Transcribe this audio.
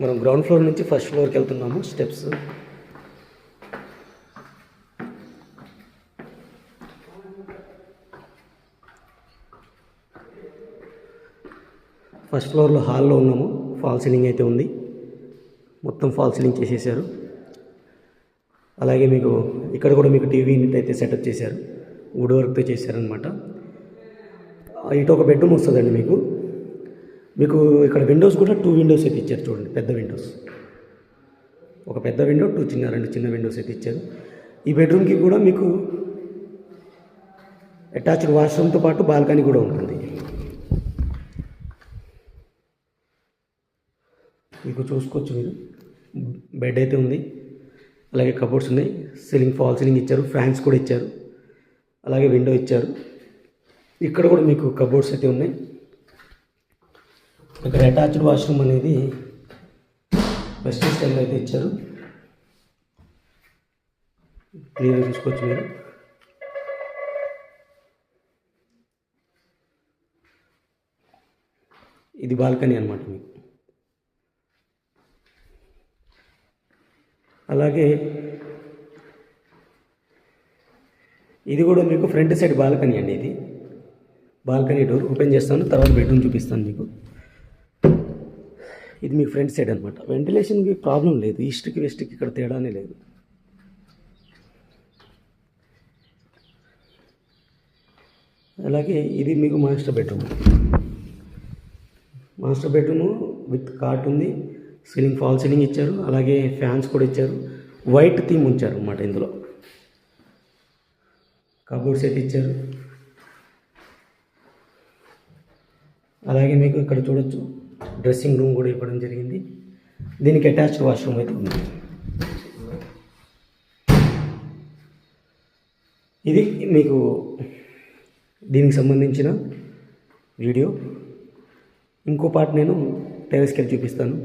మనం ground floor నుంచి first ఫ్లోర్కి వెళ్తున్నాము. స్టెప్స్ ఫస్ట్ ఫ్లోర్లో హాల్లో ఉన్నాము. ఫాల్ సీలింగ్ అయితే ఉంది, మొత్తం ఫాల్ సీలింగ్ చేసేసారు. అలాగే మీకు ఇక్కడ కూడా మీకు టీవీ యూనిట్ అయితే సెటప్ చేశారు, వుడ్ వర్క్తో చేశారనమాట. ఇటు ఒక బెడ్రూమ్ వస్తుందండి. మీకు ఇక్కడ విండోస్ కూడా 2 విండోస్ అయితే ఇచ్చారు. చూడండి, పెద్ద విండోస్, ఒక పెద్ద విండో, 2 చిన్న విండోస్ అయితే ఇచ్చారు. ఈ బెడ్రూమ్కి కూడా మీకు అటాచ్డ్ వాష్రూమ్తో పాటు బాల్కనీ కూడా ఉంటుంది. మీకు చూసుకోవచ్చు, మీరు బెడ్ అయితే ఉంది, అలాగే కబోర్డ్స్ ఉన్నాయి, సీలింగ్ ఫాల్ సీలింగ్ ఇచ్చారు, ఫ్యాన్స్ కూడా ఇచ్చారు, అలాగే విండో ఇచ్చారు. ఇక్కడ కూడా మీకు కబోర్డ్స్ అయితే ఉన్నాయి. ఇక్కడ అటాచ్డ్ వాష్రూమ్ అనేది వెస్టర్న్ స్టైల్లో అయితే ఇచ్చారు. క్లియర్గా చూసుకోవచ్చు మీరు. ఇది బాల్కనీ అనమాట మీకు. అలాగే ఇది కూడా మీకు ఫ్రంట్ సైడ్ బాల్కనీ అండి. ఇది బాల్కనీ డోర్ ఓపెన్ చేస్తాను, తర్వాత బెడ్రూమ్ చూపిస్తాను మీకు. ఇది మీకు ఫ్రంట్ సైడ్ అనమాట. వెంటిలేషన్కి ప్రాబ్లం లేదు, ఈస్ట్కి వెస్ట్కి ఇక్కడ తేడానే లేదు. అలాగే ఇది మీకు మాస్టర్ బెడ్రూమ్ విత్ కాట్ ఉంది, సీలింగ్ ఫాల్ సీలింగ్ ఇచ్చారు, అలాగే ఫ్యాన్స్ కూడా ఇచ్చారు. వైట్ థీమ్ ఉంచారు అన్నమాట. ఇందులో కబోర్డ్స్ అయితే ఇచ్చారు. అలాగే మీకు ఇక్కడ చూడొచ్చు, డ్రెస్సింగ్ రూమ్ కూడా ఇవ్వడం జరిగింది. దీనికి అటాచ్డ్ వాష్రూమ్ అయితే ఉంది. ఇది మీకు దీనికి సంబంధించిన వీడియో. ఇంకో పార్ట్ నేను టెర్రస్కి వెళ్ళి చూపిస్తాను.